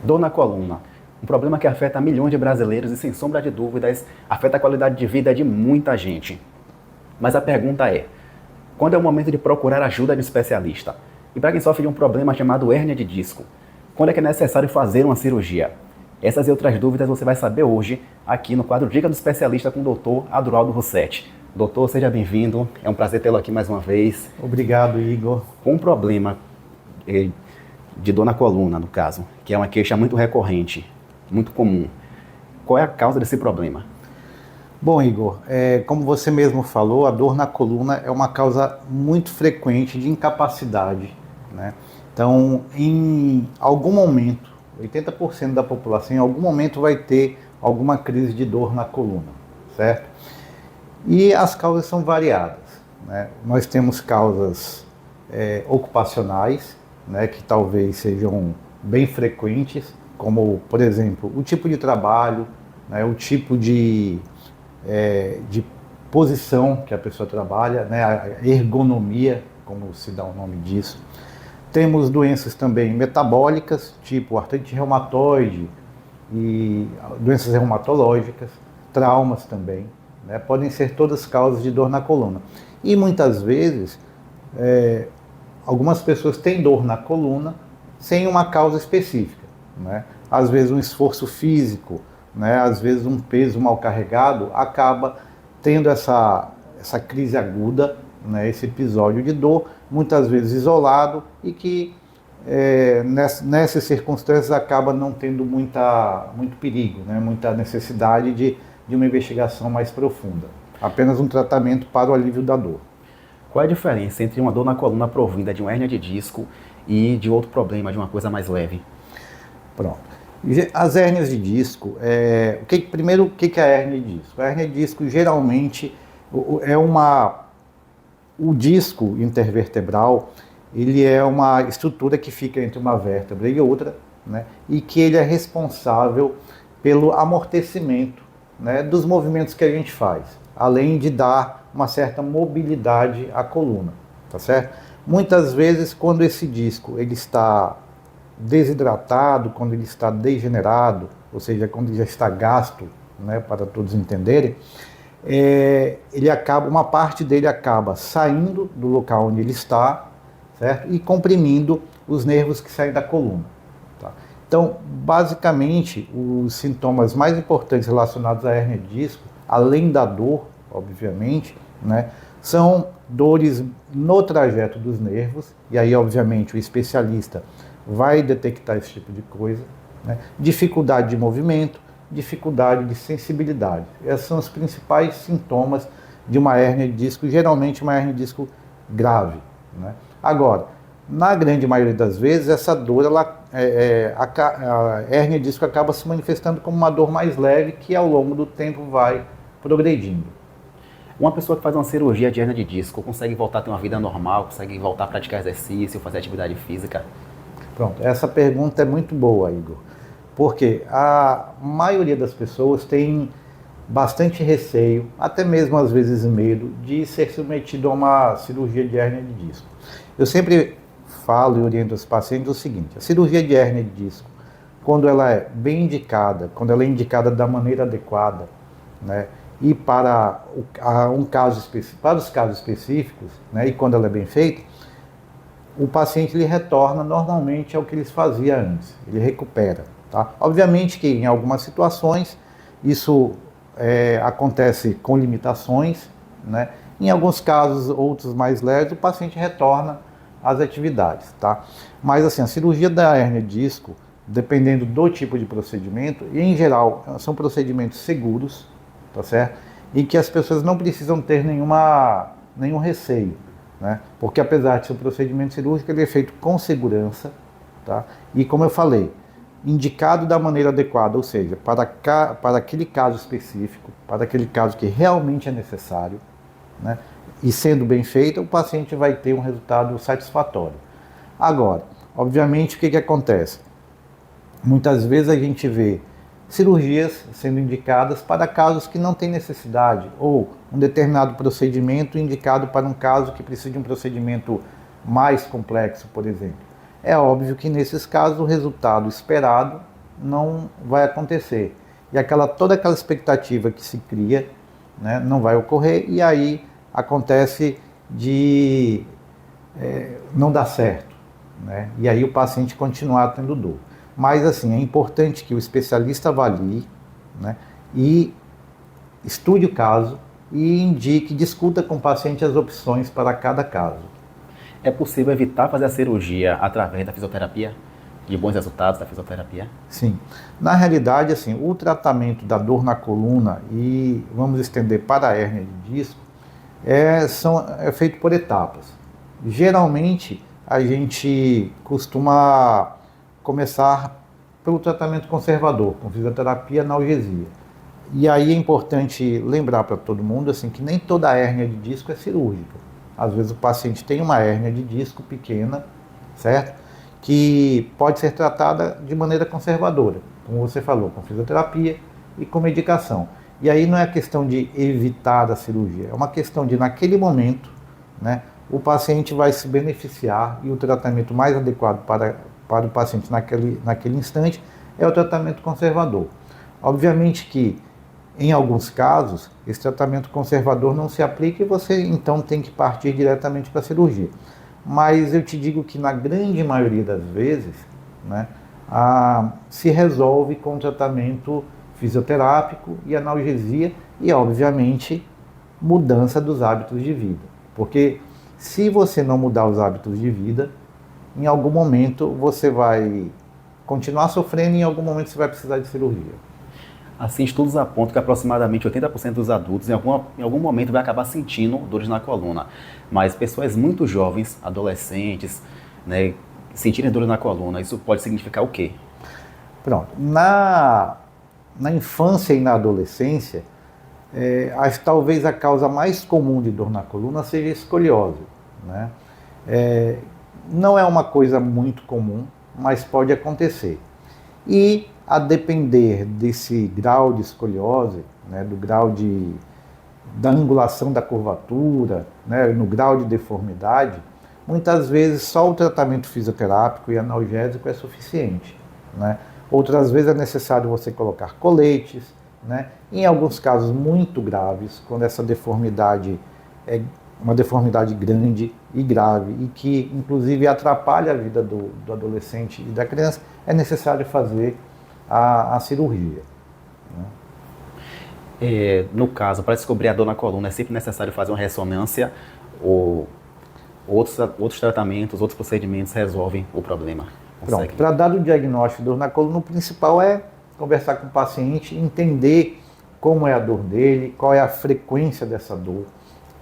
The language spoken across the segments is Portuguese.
Dor na coluna. Um problema que afeta milhões de brasileiros e, sem sombra de dúvidas, afeta a qualidade de vida de muita gente. Mas a pergunta é, quando é o momento de procurar ajuda de um especialista? E para quem sofre de um problema chamado hérnia de disco, quando é que é necessário fazer uma cirurgia? Essas e outras dúvidas você vai saber hoje, aqui no quadro Dica do Especialista com o Dr. Adroaldo Rossetti. Doutor, seja bem-vindo. É um prazer tê-lo aqui mais uma vez. Obrigado, Igor. Com um problema de dor na coluna, no caso, que é uma queixa muito recorrente, muito comum. Qual é a causa desse problema? Bom, Igor, como você mesmo falou, a dor na coluna é uma causa muito frequente de incapacidade, né? Então, em algum momento, 80% da população, em algum momento vai ter alguma crise de dor na coluna, certo? E as causas são variadas, né? Nós temos causas ocupacionais, né, que talvez sejam bem frequentes, como, por exemplo, o tipo de trabalho, né, o tipo de posição que a pessoa trabalha, né, a ergonomia, como se dá o nome disso. Temos doenças também metabólicas, tipo artrite reumatoide e doenças reumatológicas, traumas também, né, podem ser todas causas de dor na coluna. E muitas vezes, algumas pessoas têm dor na coluna sem uma causa específica, né? Às vezes um esforço físico, né? Às vezes um peso mal carregado acaba tendo essa crise aguda, né? Esse episódio de dor, muitas vezes isolado e que nessas circunstâncias acaba não tendo muito perigo, né? Muita necessidade de uma investigação mais profunda. Apenas um tratamento para o alívio da dor. Qual é a diferença entre uma dor na coluna provinda de uma hérnia de disco e de outro problema, de uma coisa mais leve? Pronto. As hérnias de disco, primeiro, o que é a hérnia de disco? A hérnia de disco geralmente o disco intervertebral, ele é uma estrutura que fica entre uma vértebra e outra, né, e que ele é responsável pelo amortecimento, né, dos movimentos que a gente faz, além de dar uma certa mobilidade à coluna, tá certo? Muitas vezes, quando esse disco ele está desidratado, quando ele está degenerado, ou seja, quando ele já está gasto, né, para todos entenderem, uma parte dele acaba saindo do local onde ele está, certo? E comprimindo os nervos que saem da coluna. Tá? Então, basicamente, os sintomas mais importantes relacionados à hérnia de disco, além da dor, obviamente, né, são dores no trajeto dos nervos, e aí, obviamente, o especialista vai detectar esse tipo de coisa, né, dificuldade de movimento, dificuldade de sensibilidade. Esses são os principais sintomas de uma hérnia de disco, geralmente uma hérnia de disco grave, né. Agora, na grande maioria das vezes, essa dor, a hérnia de disco acaba se manifestando como uma dor mais leve, que ao longo do tempo vai progredindo. Uma pessoa que faz uma cirurgia de hérnia de disco consegue voltar a ter uma vida normal, consegue voltar a praticar exercício, fazer atividade física? Pronto, essa pergunta é muito boa, Igor, porque a maioria das pessoas tem bastante receio, até mesmo às vezes medo, de ser submetido a uma cirurgia de hérnia de disco. Eu sempre falo e oriento os pacientes o seguinte: a cirurgia de hérnia de disco, quando ela é bem indicada, quando ela é indicada da maneira adequada, né, e para os casos específicos, né, e quando ela é bem feita, o paciente ele retorna normalmente ao que ele fazia antes, ele recupera. Tá? Obviamente que em algumas situações isso acontece com limitações, né? Em alguns casos, outros mais leves, o paciente retorna às atividades. Tá? Mas assim, a cirurgia da hérnia de disco, dependendo do tipo de procedimento, e em geral são procedimentos seguros, tá certo? E que as pessoas não precisam ter nenhum receio, né? Porque apesar de ser um procedimento cirúrgico, ele é feito com segurança, tá? E como eu falei, indicado da maneira adequada, ou seja, para aquele caso específico, para aquele caso que realmente é necessário, né? E sendo bem feito, o paciente vai ter um resultado satisfatório. Agora, obviamente, o que acontece? Muitas vezes a gente vê cirurgias sendo indicadas para casos que não têm necessidade, ou um determinado procedimento indicado para um caso que precisa de um procedimento mais complexo, por exemplo. É óbvio que nesses casos o resultado esperado, não vai acontecer. E toda aquela expectativa que se cria, né, não vai ocorrer, e aí acontece de não dar certo, né? E aí o paciente continuar tendo dor. Mas assim, é importante que o especialista avalie, né, e estude o caso e indique, discuta com o paciente as opções para cada caso. É possível evitar fazer a cirurgia através da fisioterapia? De bons resultados da fisioterapia? Sim. Na realidade, assim, o tratamento da dor na coluna e vamos estender para a hérnia de disco é feito por etapas. Geralmente, a gente costuma começar pelo tratamento conservador, com fisioterapia e analgesia. E aí é importante lembrar para todo mundo assim, que nem toda hérnia de disco é cirúrgica. Às vezes o paciente tem uma hérnia de disco pequena, certo? Que pode ser tratada de maneira conservadora, como você falou, com fisioterapia e com medicação. E aí não é questão de evitar a cirurgia, é uma questão de, naquele momento, né, o paciente vai se beneficiar e o tratamento mais adequado para o paciente naquele instante é o tratamento conservador. Obviamente que, em alguns casos, esse tratamento conservador não se aplica e você então tem que partir diretamente para a cirurgia. Mas eu te digo que na grande maioria das vezes, né, se resolve com tratamento fisioterápico e analgesia e, obviamente, mudança dos hábitos de vida. Porque se você não mudar os hábitos de vida, em algum momento você vai continuar sofrendo e em algum momento você vai precisar de cirurgia. Assim, estudos apontam que aproximadamente 80% dos adultos em algum momento vai acabar sentindo dores na coluna. Mas pessoas muito jovens, adolescentes, né, sentirem dores na coluna, isso pode significar o quê? Pronto. Na infância e na adolescência, talvez a causa mais comum de dor na coluna seja a escoliose, né? Não é uma coisa muito comum, mas pode acontecer. E a depender desse grau de escoliose, né, do grau da angulação da curvatura, né, no grau de deformidade, muitas vezes só o tratamento fisioterápico e analgésico é suficiente, né? Outras vezes é necessário você colocar coletes, né? Em alguns casos muito graves, quando essa deformidade é uma deformidade grande e grave e que inclusive atrapalha a vida do adolescente e da criança, é necessário fazer a cirurgia, né? No caso, para descobrir a dor na coluna, é sempre necessário fazer uma ressonância ou outros tratamentos, outros procedimentos resolvem o problema? Pronto, para dar o diagnóstico de dor na coluna, o principal é conversar com o paciente, entender como é a dor dele, qual é a frequência dessa dor,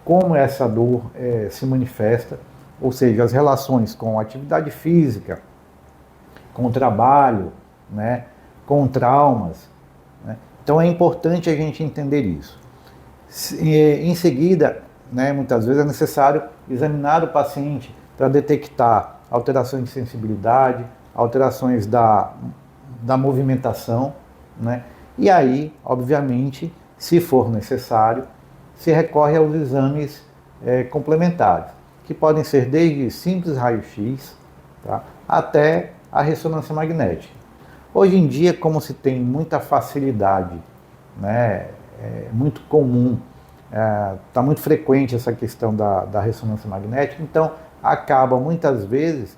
como essa dor se manifesta, ou seja, as relações com a atividade física, com o trabalho, né, com traumas, né? Então é importante a gente entender isso. Em seguida, né, muitas vezes é necessário examinar o paciente para detectar alterações de sensibilidade, alterações da movimentação, né? E aí, obviamente, se for necessário, se recorre aos exames complementares, que podem ser desde simples raio-x, tá, até a ressonância magnética. Hoje em dia, como se tem muita facilidade, né, muito comum, está muito frequente essa questão da ressonância magnética, então acaba muitas vezes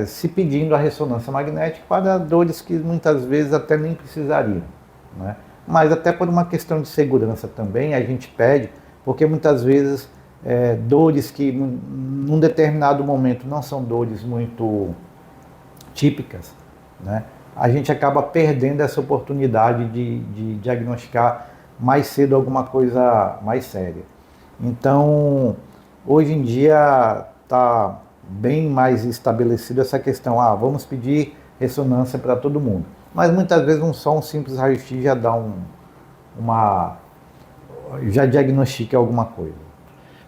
se pedindo a ressonância magnética para dores que muitas vezes até nem precisariam, né? Mas até por uma questão de segurança também a gente pede, porque muitas vezes dores que num determinado momento não são dores muito típicas, né? A gente acaba perdendo essa oportunidade de diagnosticar mais cedo alguma coisa mais séria. Então, hoje em dia está bem mais estabelecido essa questão, vamos pedir ressonância para todo mundo. Mas muitas vezes só um simples raio-x já dá já diagnostica alguma coisa.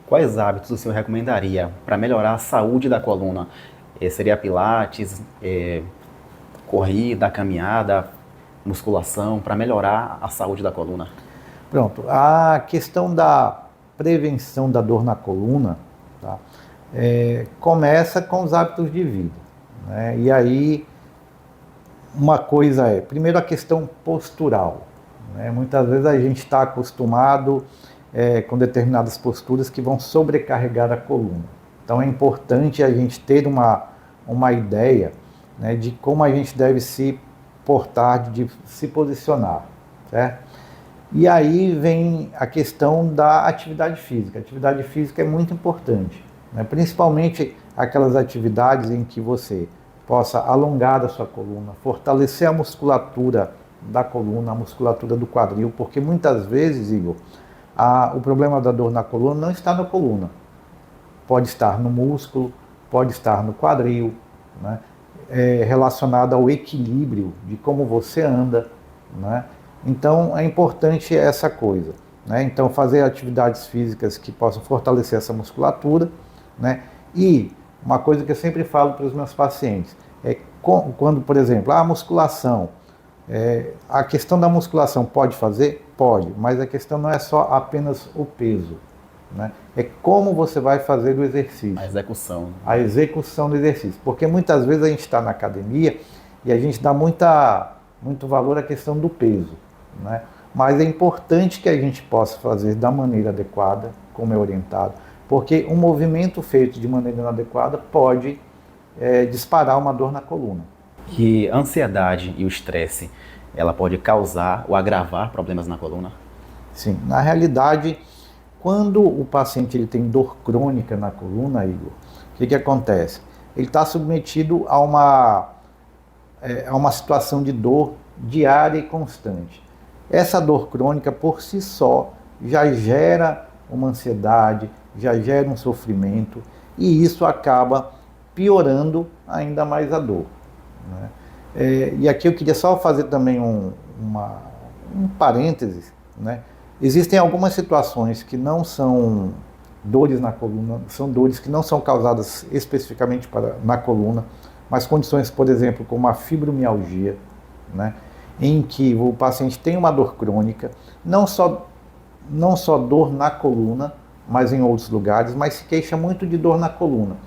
Quais hábitos o senhor recomendaria para melhorar a saúde da coluna? Seria pilates, corrida, caminhada, musculação, para melhorar a saúde da coluna? Pronto, a questão da prevenção da dor na coluna, tá, começa com os hábitos de vida, né? E aí uma coisa primeiro a questão postural, né? Muitas vezes a gente está acostumado com determinadas posturas que vão sobrecarregar a coluna. Então é importante a gente ter uma ideia, né, de como a gente deve se portar, de se posicionar, certo? E aí vem a questão da atividade física. A atividade física é muito importante, né? Principalmente aquelas atividades em que você possa alongar a sua coluna, fortalecer a musculatura da coluna, a musculatura do quadril, porque muitas vezes, Igor, o problema da dor na coluna não está na coluna. Pode estar no músculo, pode estar no quadril, né? Relacionado ao equilíbrio de como você anda, né? Então é importante essa coisa, né? Então fazer atividades físicas que possam fortalecer essa musculatura, né? E uma coisa que eu sempre falo para os meus pacientes é quando, por exemplo, a musculação, a questão da musculação pode fazer? Pode, mas a questão não é só apenas o peso, né? É como você vai fazer o exercício. A execução. A execução do exercício. Porque muitas vezes a gente está na academia e a gente dá muito valor à questão do peso, né? Mas é importante que a gente possa fazer da maneira adequada, como é orientado, porque um movimento feito de maneira inadequada pode disparar uma dor na coluna. Que a ansiedade e o estresse, ela pode causar ou agravar problemas na coluna? Sim, na realidade, quando o paciente ele tem dor crônica na coluna, Igor, o que acontece? Ele está submetido a uma situação de dor diária e constante. Essa dor crônica, por si só, já gera uma ansiedade, já gera um sofrimento, e isso acaba piorando ainda mais a dor, né? E aqui eu queria só fazer também um parênteses, né? Existem algumas situações que não são dores na coluna, são dores que não são causadas especificamente na coluna, mas condições, por exemplo, como a fibromialgia, né? Em que o paciente tem uma dor crônica, não só dor na coluna, mas em outros lugares, mas se queixa muito de dor na coluna.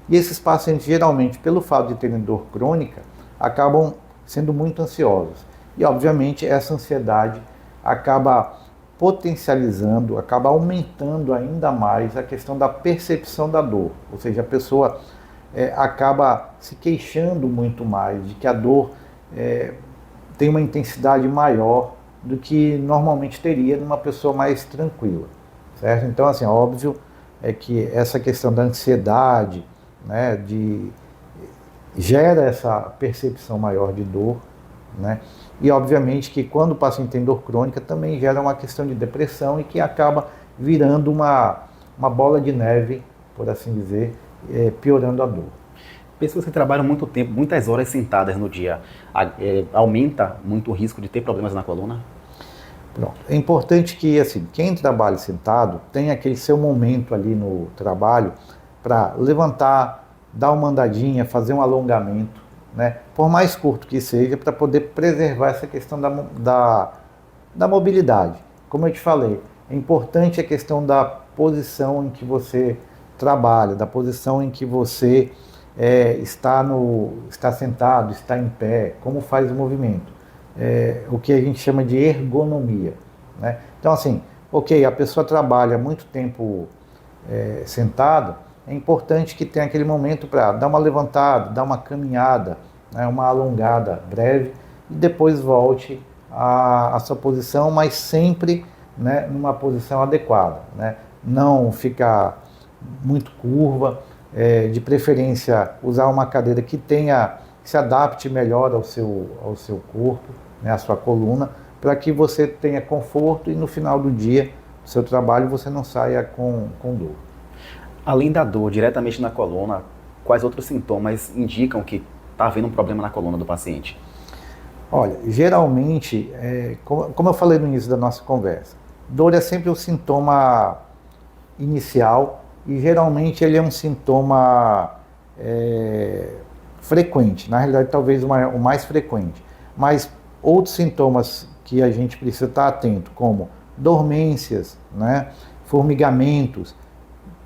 E esses pacientes, geralmente, pelo fato de terem dor crônica, acabam sendo muito ansiosos. E, obviamente, essa ansiedade acaba potencializando, acaba aumentando ainda mais a questão da percepção da dor. Ou seja, a pessoa acaba se queixando muito mais de que a dor tem uma intensidade maior do que normalmente teria numa pessoa mais tranquila, certo? Então, assim, óbvio que essa questão da ansiedade, né, gera essa percepção maior de dor, né? E obviamente que quando o paciente tem dor crônica também gera uma questão de depressão e que acaba virando uma bola de neve, por assim dizer, piorando a dor. Pessoas que trabalham muito tempo, muitas horas sentadas no dia, aumenta muito o risco de ter problemas na coluna? Pronto. É importante que, assim, quem trabalha sentado tenha aquele seu momento ali no trabalho para levantar, dar uma andadinha, fazer um alongamento, né? Por mais curto que seja, para poder preservar essa questão da mobilidade. Como eu te falei, é importante a questão da posição em que você trabalha, da posição em que você está sentado, está em pé, como faz o movimento. O que a gente chama de ergonomia, né? Então, assim, ok, a pessoa trabalha muito tempo sentada, é importante que tenha aquele momento para dar uma levantada, dar uma caminhada, né, uma alongada breve, e depois volte à sua posição, mas sempre, né, numa posição adequada, né? Não ficar muito curva, de preferência usar uma cadeira que se adapte melhor ao seu corpo, né, à sua coluna, para que você tenha conforto e no final do dia, do seu trabalho, você não saia com dor. Além da dor diretamente na coluna, quais outros sintomas indicam que está havendo um problema na coluna do paciente? Olha, geralmente, como eu falei no início da nossa conversa, dor é sempre o sintoma inicial e geralmente ele é um sintoma frequente, na realidade talvez o mais frequente, mas outros sintomas que a gente precisa estar atento, como dormências, né, formigamentos,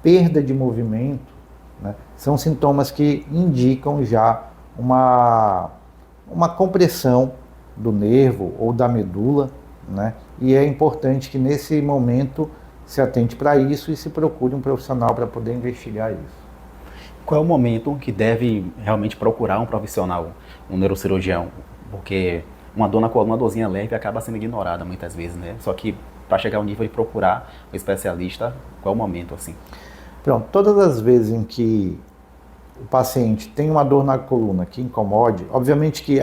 perda de movimento, né, são sintomas que indicam já uma compressão do nervo ou da medula, né? E é importante que nesse momento se atente para isso e se procure um profissional para poder investigar isso. Qual é o momento que deve realmente procurar um profissional, um neurocirurgião? Porque uma dor na coluna, uma dorzinha leve, acaba sendo ignorada muitas vezes, né? Só que para chegar ao nível de procurar um especialista, qual é o momento assim? Pronto, todas as vezes em que o paciente tem uma dor na coluna que incomode, obviamente que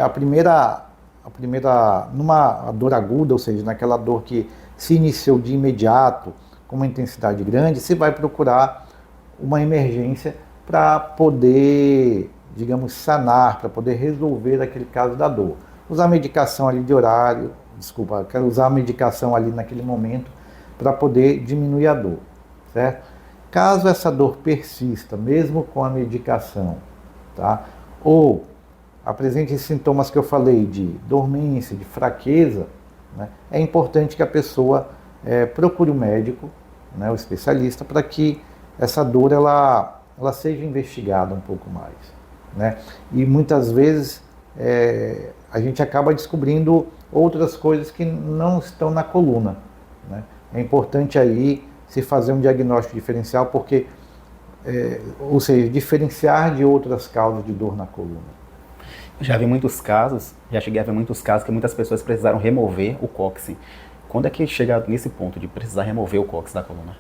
numa dor aguda, ou seja, naquela dor que se iniciou de imediato, com uma intensidade grande, se vai procurar uma emergência para poder, digamos, sanar, para poder resolver aquele caso da dor. Usar medicação ali de horário, quero usar a medicação ali naquele momento para poder diminuir a dor, certo? Caso essa dor persista, mesmo com a medicação, tá? Ou apresente sintomas que eu falei de dormência, de fraqueza, né? É importante que a pessoa procure o médico, né, o especialista, para que essa dor ela seja investigada um pouco mais, né? E muitas vezes a gente acaba descobrindo outras coisas que não estão na coluna, né? É importante aí se fazer um diagnóstico diferencial, porque, ou seja, diferenciar de outras causas de dor na coluna. Já vi muitos casos, já cheguei a ver muitos casos que muitas pessoas precisaram remover o cóccix. Quando é que chega nesse ponto de precisar remover o cóccix da coluna?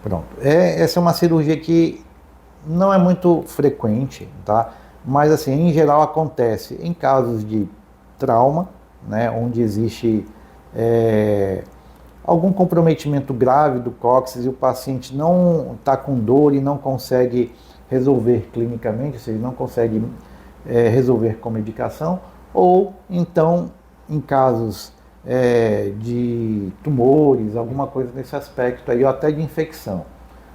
Pronto. Essa é uma cirurgia que não é muito frequente, tá? Mas assim, em geral acontece em casos de trauma, né, onde existe algum comprometimento grave do cóccix e o paciente não está com dor e não consegue resolver clinicamente, ou seja, não consegue resolver com medicação, ou então em casos de tumores, alguma coisa nesse aspecto aí, ou até de infecção.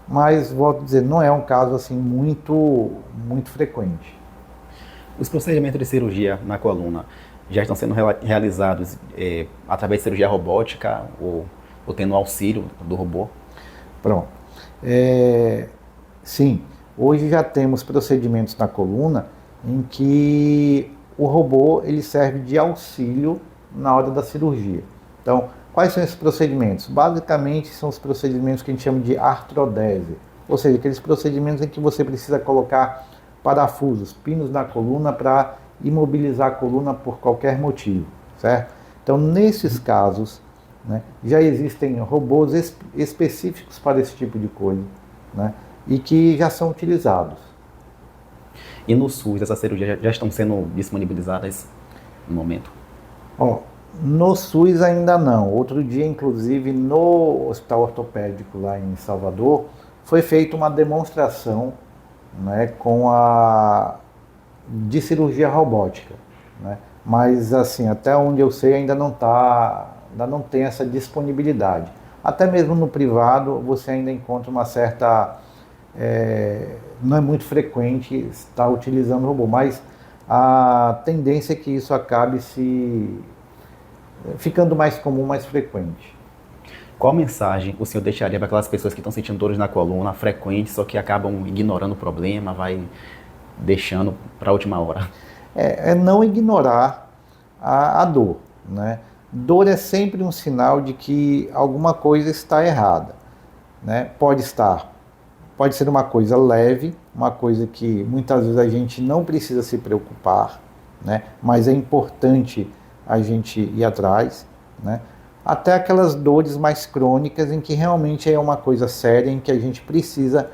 Mas, volto a dizer, não é um caso assim muito frequente. Os procedimentos de cirurgia na coluna já estão sendo realizados através de cirurgia robótica ou tendo auxílio do robô? Pronto. Sim, hoje já temos procedimentos na coluna em que o robô ele serve de auxílio na hora da cirurgia. Então, quais são esses procedimentos? Basicamente, são os procedimentos que a gente chama de artrodese, ou seja, aqueles procedimentos em que você precisa colocar parafusos, pinos na coluna para imobilizar a coluna por qualquer motivo, certo? Então, nesses casos, né, já existem robôs específicos para esse tipo de coisa, né, e que já são utilizados. E no SUS, essas cirurgias já estão sendo disponibilizadas no momento? No SUS ainda não. Outro dia, inclusive, no Hospital Ortopédico lá em Salvador, foi feita uma demonstração, né, de cirurgia robótica, né? Mas assim, até onde eu sei ainda não tem essa disponibilidade. Até mesmo no privado você ainda encontra uma certa, não é muito frequente estar utilizando robô, mas a tendência é que isso acabe ficando mais comum, mais frequente. Qual mensagem o senhor deixaria para aquelas pessoas que estão sentindo dores na coluna frequentes, só que acabam ignorando o problema, vai deixando para a última hora? É não ignorar a dor, né? Dor é sempre um sinal de que alguma coisa está errada, né? Pode ser uma coisa leve, uma coisa que muitas vezes a gente não precisa se preocupar, né? Mas é importante a gente ir atrás, né? Até aquelas dores mais crônicas em que realmente é uma coisa séria, em que a gente precisa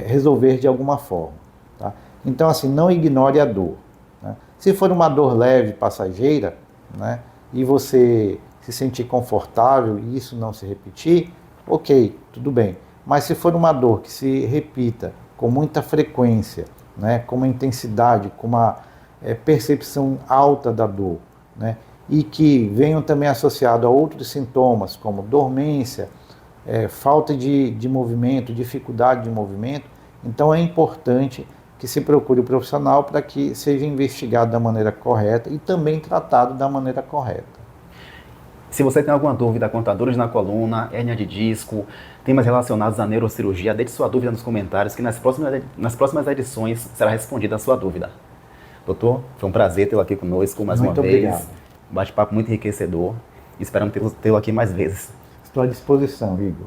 resolver de alguma forma, tá? Então, assim, não ignore a dor, né? Se for uma dor leve, passageira, né, e você se sentir confortável e isso não se repetir, ok, tudo bem. Mas se for uma dor que se repita com muita frequência, né, com uma intensidade, com uma percepção alta da dor, né, e que venham também associado a outros sintomas, como dormência, falta de movimento, dificuldade de movimento, então é importante que se procure o profissional para que seja investigado da maneira correta e também tratado da maneira correta. Se você tem alguma dúvida quanto a dores na coluna, hérnia de disco, temas relacionados à neurocirurgia, deixe sua dúvida nos comentários que nas próximas edições será respondida a sua dúvida. Doutor, foi um prazer tê-lo aqui conosco mais uma vez. Muito obrigado. Um bate-papo muito enriquecedor. Esperamos tê-lo aqui mais vezes. Estou à disposição, Igor.